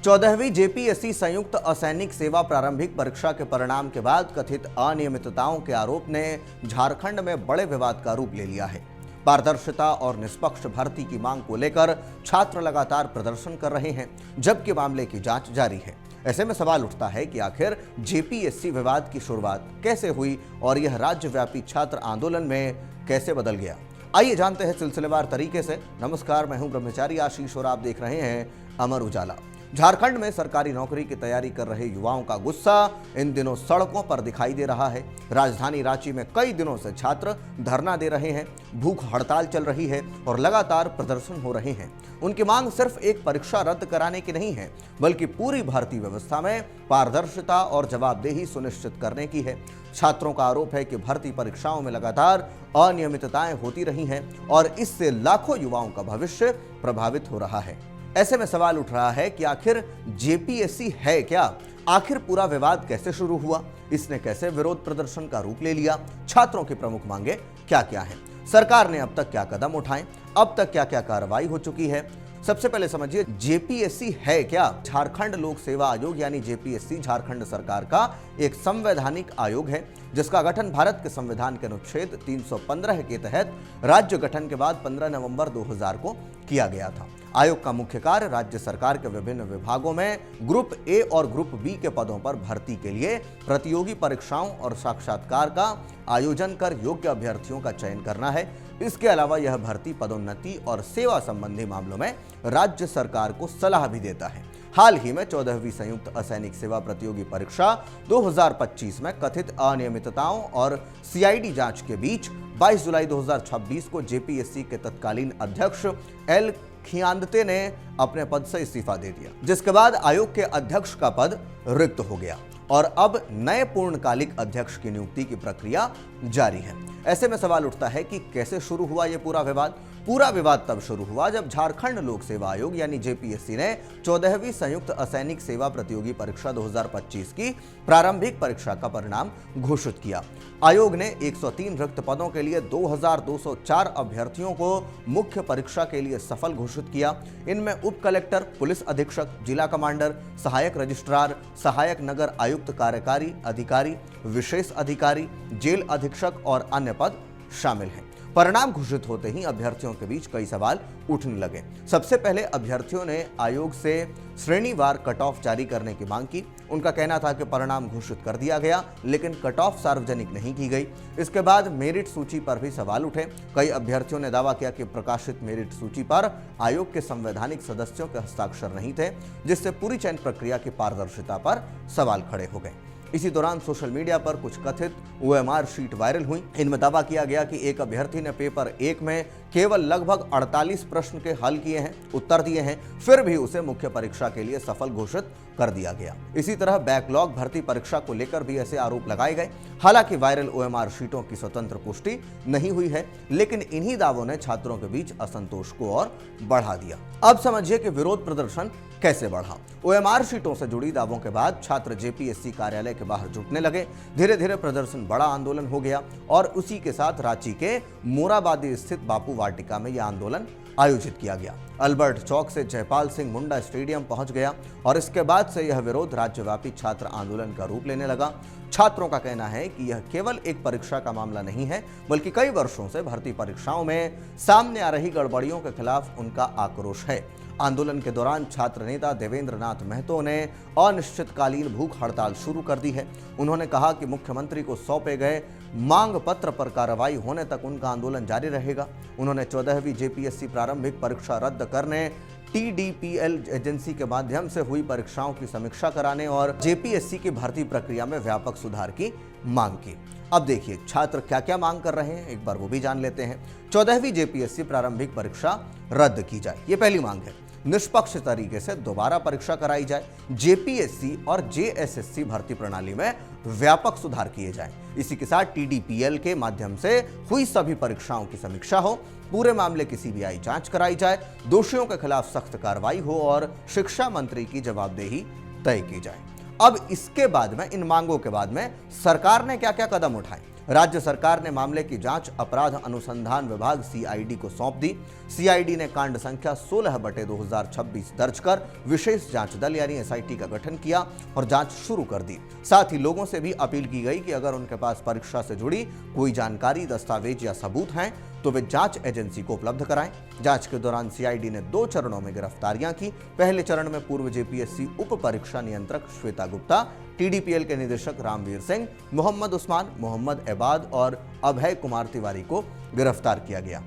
14वीं JPSC संयुक्त असैनिक सेवा प्रारंभिक परीक्षा के परिणाम के बाद कथित अनियमितताओं के आरोप ने झारखंड में बड़े विवाद का रूप ले लिया है। पारदर्शिता और निष्पक्ष भर्ती की मांग को लेकर छात्र लगातार प्रदर्शन कर रहे हैं, जबकि मामले की जांच जारी है। ऐसे में सवाल उठता है कि आखिर जेपीएससी विवाद की शुरुआत कैसे हुई और यह राज्यव्यापी छात्र आंदोलन में कैसे बदल गया। आइए जानते हैं सिलसिलेवार तरीके से। नमस्कार, मैं हूं ब्रह्मचारी आशीष और आप देख रहे हैं अमर उजाला। झारखंड में सरकारी नौकरी की तैयारी कर रहे युवाओं का गुस्सा इन दिनों सड़कों पर दिखाई दे रहा है। राजधानी रांची में कई दिनों से छात्र धरना दे रहे हैं, भूख हड़ताल चल रही है और लगातार प्रदर्शन हो रहे हैं। उनकी मांग सिर्फ एक परीक्षा रद्द कराने की नहीं है, बल्कि पूरी भर्ती व्यवस्था में पारदर्शिता और जवाबदेही सुनिश्चित करने की है। छात्रों का आरोप है कि भर्ती परीक्षाओं में लगातार अनियमितताएं होती रही हैं और इससे लाखों युवाओं का भविष्य प्रभावित हो रहा है। ऐसे में सवाल उठ रहा है कि आखिर जेपीएससी है क्या? आखिर पूरा विवाद कैसे शुरू हुआ? इसने कैसे विरोध प्रदर्शन का रूप ले लिया? छात्रों की प्रमुख मांगे क्या क्या हैं? सरकार ने अब तक क्या कदम उठाए? अब तक क्या क्या कार्रवाई हो चुकी है? सबसे पहले समझिए, जेपीएससी है क्या? झारखंड लोक सेवा आयोग यानी जेपीएससी झारखंड सरकार का एक संवैधानिक आयोग है, जिसका गठन भारत के संविधान के अनुच्छेद 315 के तहत राज्य गठन के बाद 15 नवंबर 2000 को किया गया था। आयोग का मुख्य कार्य राज्य सरकार के विभिन्न विभागों में ग्रुप ए और ग्रुप बी के पदों पर भर्ती के लिए प्रतियोगी परीक्षाओं और साक्षात्कार का आयोजन कर योग्य अभ्यर्थियों का चयन करना है। इसके अलावा यह भर्ती, पदोन्नति और सेवा संबंधी मामलों में राज्य सरकार को सलाह भी देता है। हाल ही में 14वीं संयुक्त असैनिक सेवा प्रतियोगी परीक्षा 2025 में कथित अनियमितताओं और सीआईडी जांच के बीच 22 जुलाई 2026 को जेपीएससी के तत्कालीन अध्यक्ष एल खियांदते ने अपने पद से इस्तीफा दे दिया, जिसके बाद आयोग के अध्यक्ष का पद रिक्त हो गया और अब नए पूर्णकालिक अध्यक्ष की नियुक्ति की प्रक्रिया जारी है। ऐसे में सवाल उठता है कि कैसे शुरू हुआ यह पूरा विवाद? पूरा विवाद तब शुरू हुआ जब झारखंड लोक सेवा आयोग यानी जेपीएससी ने 14वीं संयुक्त असैनिक सेवा प्रतियोगी परीक्षा 2025 की प्रारंभिक परीक्षा का परिणाम घोषित किया। आयोग ने 103 रिक्त पदों के लिए 2204 अभ्यर्थियों को मुख्य परीक्षा के लिए सफल घोषित किया। इनमें उप कलेक्टर, पुलिस अधीक्षक, जिला कमांडर, सहायक रजिस्ट्रार, सहायक नगर आयुक्त, कार्यकारी अधिकारी, विशेष अधिकारी, जेल अधीक्षक और अन्य पद शामिल हैं। परिणाम घोषित होते ही अभ्यर्थियों के बीच कई सवाल उठने लगे। सबसे पहले अभ्यर्थियों ने आयोग से श्रेणीवार कट ऑफ जारी करने की मांग की। उनका कहना था कि परिणाम घोषित कर दिया गया, लेकिन कट ऑफ सार्वजनिक नहीं की गई। इसके बाद मेरिट सूची पर भी सवाल उठे। कई अभ्यर्थियों ने दावा किया कि प्रकाशित मेरिट सूची पर आयोग के संवैधानिक सदस्यों के हस्ताक्षर नहीं थे, जिससे पूरी चयन प्रक्रिया की पारदर्शिता पर सवाल खड़े हो गए। इसी दौरान सोशल मीडिया पर कुछ कथित ओएमआर शीट वायरल हुई। इनमें दावा किया गया कि एक अभ्यर्थी ने पेपर 1 में केवल लगभग 48 प्रश्न के हल किए हैं, उत्तर दिए हैं, फिर भी उसे मुख्य परीक्षा के लिए सफल घोषित कर दिया गया। इसी तरह बैकलॉग भर्ती परीक्षा को लेकर भी ऐसे आरोप लगाए गए। हालांकि वायरल ओएमआर शीटों की स्वतंत्र पुष्टि नहीं हुई है, लेकिन इन्हीं दावों ने छात्रों के बीच असंतोष को और बढ़ा दिया। अब समझिए कि विरोध प्रदर्शन कैसे बढ़ा। ओएमआर शीटों से जुड़ी दावों के बाद छात्र जेपीएससी कार्यालय के बाहर जुटने लगे। धीरे धीरे प्रदर्शन बड़ा आंदोलन हो गया और उसी के साथ रांची के मोराबादी स्थित बापू वाटिका में यह आंदोलन आयोजित किया गया। अल्बर्ट चौक से जयपाल सिंह मुंडा स्टेडियम पहुंच गया और इसके बाद से यह विरोध राज्यव्यापी छात्र आंदोलन का रूप लेने लगा। छात्रों का कहना है कि यह केवल एक परीक्षा का मामला नहीं है, बल्कि कई वर्षों से भर्ती परीक्षाओं में सामने आ रही गड़बड़ियों के खिलाफ उनका आक्रोश है। आंदोलन के दौरान छात्र नेता देवेंद्र नाथ महतो ने अनिश्चितकालीन भूख हड़ताल शुरू कर दी है। उन्होंने कहा कि मुख्यमंत्री को सौंपे गए मांग पत्र पर कार्रवाई होने तक उनका आंदोलन जारी रहेगा। उन्होंने 14वीं जेपीएससी प्रारंभिक परीक्षा रद्द करने, टीडीपीएल एजेंसी के माध्यम से हुई परीक्षाओं की समीक्षा कराने और जेपीएससी की भर्ती प्रक्रिया में व्यापक सुधार की मांग की। अब देखिए छात्र क्या क्या मांग कर रहे हैं, एक बार वो भी जान लेते हैं। 14वीं जेपीएससी प्रारंभिक परीक्षा रद्द की जाए, ये पहली मांग है। निष्पक्ष तरीके से दोबारा परीक्षा कराई जाए। जेपीएससी और जेएसएससी भर्ती प्रणाली में व्यापक सुधार किए जाएं। इसी के साथ टीडीपीएल के माध्यम से हुई सभी परीक्षाओं की समीक्षा हो, पूरे मामले की सीबीआई जांच कराई जाए, दोषियों के खिलाफ सख्त कार्रवाई हो और शिक्षा मंत्री की जवाबदेही तय की जाए। अब इसके बाद में, इन मांगों के बाद में सरकार ने क्या क्या कदम उठाए? राज्य सरकार ने मामले की जांच अपराध अनुसंधान विभाग सीआईडी को सौंप दी। सीआईडी ने कांड संख्या 16/2026 दर्ज कर विशेष जांच दल यानी एसआईटी का गठन किया और जांच शुरू कर दी। साथ ही लोगों से भी अपील की गई कि अगर उनके पास परीक्षा से जुड़ी कोई जानकारी, दस्तावेज या सबूत हैं तो वे जांच एजेंसी को उपलब्ध कराएं। जांच के दौरान सीआईडी ने 2 चरणों में गिरफ्तारियां की। पहले चरण में पूर्व जेपीएससी उप परीक्षा नियंत्रक श्वेता गुप्ता, टीडीपीएल के निदेशक रामवीर सिंह, मोहम्मद उस्मान, मोहम्मद एबाद और अभय कुमार तिवारी को गिरफ्तार किया गया।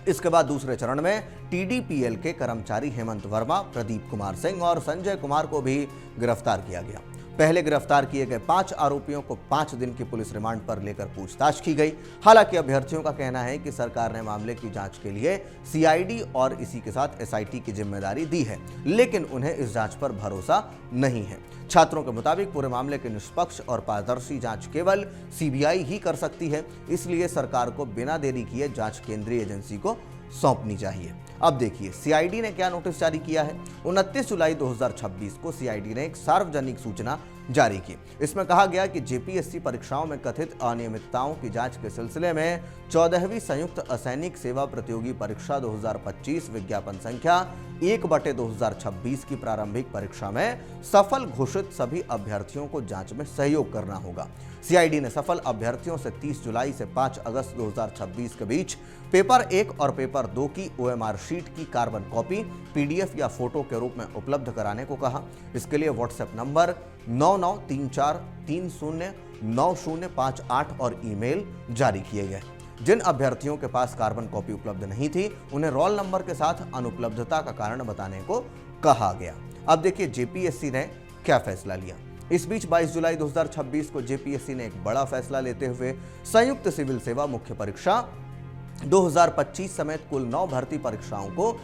इसके बाद दूसरे चरण में टीडीपीएल के कर्मचारी हेमंत वर्मा, प्रदीप कुमार सिंह और संजय कुमार को भी गिरफ्तार किया गया। पहले गिरफ्तार किए गए 5 आरोपियों को 5 दिन की पुलिस रिमांड पर लेकर पूछताछ की गई। हालांकि अभ्यर्थियों का कहना है कि सरकार ने मामले की जांच के लिए सीआईडी और इसी के साथ एसआईटी की जिम्मेदारी दी है, लेकिन उन्हें इस जांच पर भरोसा नहीं है। छात्रों के मुताबिक पूरे मामले की निष्पक्ष और पारदर्शी जांच केवल सीबीआई ही कर सकती है, इसलिए सरकार को बिना देरी किए जांच केंद्रीय एजेंसी को सौंपनी चाहिए। अब देखिए सीआईडी ने क्या नोटिस जारी किया है। 29 जुलाई 2026 को सीआईडी ने एक सार्वजनिक सूचना जारी की। इसमें कहा गया कि जेपीएससी परीक्षाओं में कथित अनियमितताओं की जांच के सिलसिले में 14वीं संयुक्त असैनिक सेवा प्रतियोगी परीक्षा 2025 विज्ञापन संख्या 1/2026 की प्रारंभिक परीक्षा में सफल घोषित सभी अभ्यर्थियों को जांच में सहयोग करना होगा। सीआईडी ने सफल अभ्यर्थियों से 30 जुलाई से 5 अगस्त 2026 के बीच पेपर 1 और पेपर 2 की ओएमआर शीट की कार्बन कॉपी, पीडीएफ या फोटो के रूप में उपलब्ध कराने को कहा। इसके लिए व्हाट्सएप नंबर 9934309058 और ईमेल जारी किए गए। जिन अभ्यर्थियों के पास कार्बन कॉपी उपलब्ध नहीं थी, उन्हें रोल नंबर के साथ अनुपलब्धता का कारण बताने को कहा गया। अब देखिए जेपीएससी ने क्या फैसला लिया। इस बीच 22 जुलाई 2026 को जेपीएससी ने एक बड़ा फैसला लेते हुए संयुक्त सिविल सेवा मुख्य परीक्षा 2025 समेत कुल 9 भर्ती परीक्षाओं को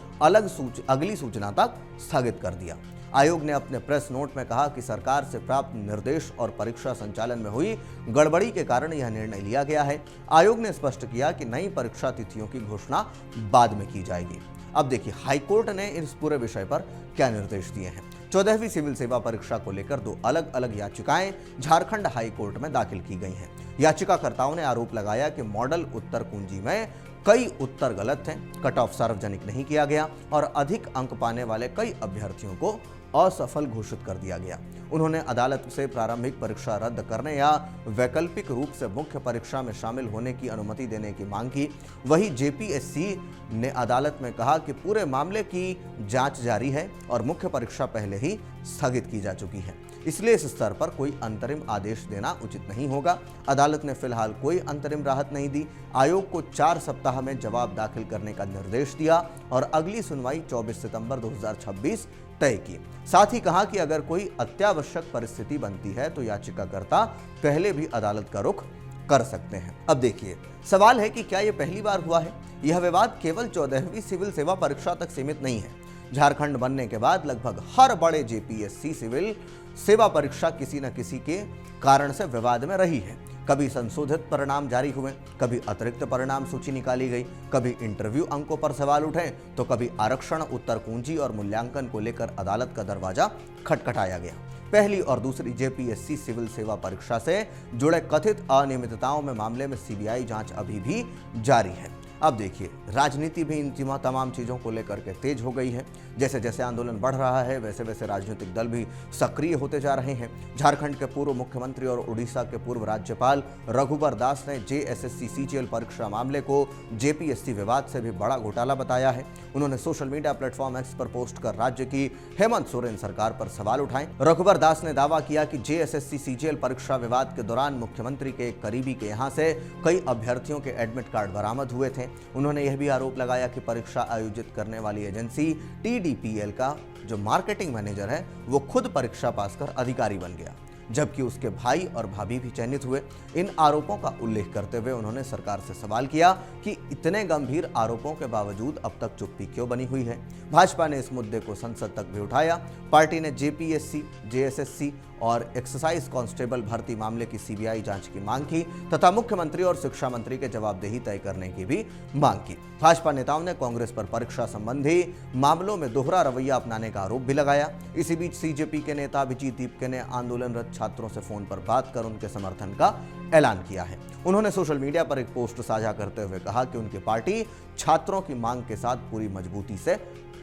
अगली सूचना तक स्थगित कर दिया। आयोग ने अपने प्रेस नोट में कहा कि सरकार से प्राप्त निर्देश और परीक्षा संचालन में हुई गड़बड़ी के कारण यह निर्णय लिया गया है। आयोग ने स्पष्ट किया कि नई परीक्षा तिथियों की घोषणा बाद में की जाएगी। अब देखिए हाईकोर्ट ने इस पूरे विषय पर क्या निर्देश दिए हैं। 14वीं सिविल सेवा परीक्षा को लेकर 2 अलग अलग याचिकाएं झारखंड हाईकोर्ट में दाखिल की गई हैं। याचिकाकर्ताओं ने आरोप लगाया कि मॉडल उत्तर कुंजी में कई उत्तर गलत थे, कट ऑफ सार्वजनिक नहीं किया गया और अधिक अंक पाने वाले कई अभ्यर्थियों को असफल घोषित कर दिया गया। उन्होंने अदालत से प्रारंभिक परीक्षा रद्द करने या वैकल्पिक रूप से मुख्य परीक्षा में शामिल होने की अनुमति देने की मांग की। वहीं जेपीएससी ने अदालत में कहा कि पूरे मामले की जांच जारी है और मुख्य परीक्षा पहले ही स्थगित की जा चुकी है, इसलिए इस स्तर पर कोई अंतरिम आदेश देना उचित नहीं होगा। अदालत ने फिलहाल कोई अंतरिम राहत नहीं दी। आयोग को 4 सप्ताह में जवाब दाखिल करने का निर्देश दिया और अगली सुनवाई 24 सितंबर 2026 तय की। साथ ही कहा कि अगर कोई अत्यावश्यक परिस्थिति बनती है तो याचिकाकर्ता पहले भी अदालत का रुख कर सकते हैं। अब देखिए सवाल है कि क्या यह पहली बार हुआ है। यह विवाद केवल 14वीं सिविल सेवा परीक्षा तक सीमित नहीं है। झारखंड बनने के बाद लगभग हर बड़े जेपीएससी सिविल सेवा परीक्षा किसी न किसी के कारण से विवाद में रही है। कभी संशोधित परिणाम जारी हुए, कभी अतिरिक्त परिणाम सूची निकाली गई, कभी इंटरव्यू अंकों पर सवाल उठे, तो कभी आरक्षण, उत्तर कुंजी और मूल्यांकन को लेकर अदालत का दरवाजा खटखटाया गया। पहली और दूसरी जेपीएससी सिविल सेवा परीक्षा से जुड़े कथित अनियमितताओं में मामले में सीबीआई जांच अभी भी जारी है। अब देखिए राजनीति भी इन तमाम चीज़ों को लेकर के तेज हो गई है। जैसे जैसे आंदोलन बढ़ रहा है वैसे वैसे राजनीतिक दल भी सक्रिय होते जा रहे हैं। झारखंड के पूर्व मुख्यमंत्री और उड़ीसा के पूर्व राज्यपाल रघुबर दास ने जेएसएससी सीजीएल परीक्षा मामले को जेपीएससी विवाद से भी बड़ा घोटाला बताया है। उन्होंने सोशल मीडिया प्लेटफॉर्म एक्स पर पोस्ट कर राज्य की हेमंत सोरेन सरकार पर सवाल उठाए। रघुबर दास ने दावा किया कि जेएसएससी सीजीएल परीक्षा विवाद के दौरान मुख्यमंत्री के एक करीबी के यहाँ से कई अभ्यर्थियों के एडमिट कार्ड बरामद हुए थे। उन्होंने यह भी आरोप लगाया कि परीक्षा आयोजित करने वाली एजेंसी टीडीपीएल का जो मार्केटिंग मैनेजर है वो खुद परीक्षा पास कर अधिकारी बन गया, जबकि उसके भाई और भाभी भी चयनित हुए। इन आरोपों का उल्लेख करते हुए उन्होंने सरकार से सवाल किया कि इतने गंभीर आरोपों के बावजूद अब तक चुप्पी क्यों बनी हुई है। भाजपा ने इस मुद्दे को संसद तक भी उठाया। पार्टी ने जेपीएससी, जेएसएससी और एक्साइज कांस्टेबल भर्ती मामले की सीबीआई जांच की मांग की तथा मुख्यमंत्री और शिक्षा मंत्री के जवाबदेही तय करने की भी मांग की। भाजपा नेताओं ने कांग्रेस पर परीक्षा संबंधी मामलों में दोहरा रवैया अपनाने का आरोप भी लगाया। इसी बीच सीजेपी के नेता अभिजीत दीपके ने आंदोलनरत छात्रों से फोन पर बात कर उनके समर्थन का ऐलान किया है। उन्होंने सोशल मीडिया पर एक पोस्ट साझा करते हुए कहा कि उनकी पार्टी छात्रों की मांग के साथ पूरी मजबूती से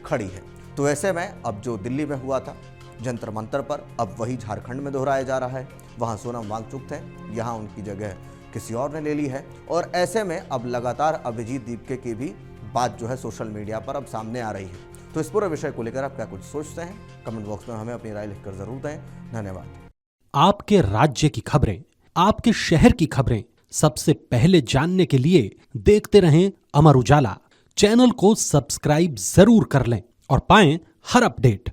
खड़ी है। तो ऐसे में अब जो दिल्ली में हुआ था जंतर मंतर पर, अब वही झारखंड में दोहराया जा रहा है। वहां सोनम वांगचुक थे, यहां उनकी जगह किसी और ने ले ली है। और ऐसे में अब लगातार अभिजीत दीपके की भी बात जो है सोशल मीडिया पर अब सामने आ रही है। तो इस पूरे विषय को लेकर आप क्या कुछ सोचते हैं, कमेंट बॉक्स में हमें अपनी राय लिखकर जरूर दें। धन्यवाद। आपके राज्य की खबरें, आपके शहर की खबरें सबसे पहले जानने के लिए देखते रहें अमर उजाला। चैनल को सब्सक्राइब जरूर कर लें और पाएं हर अपडेट।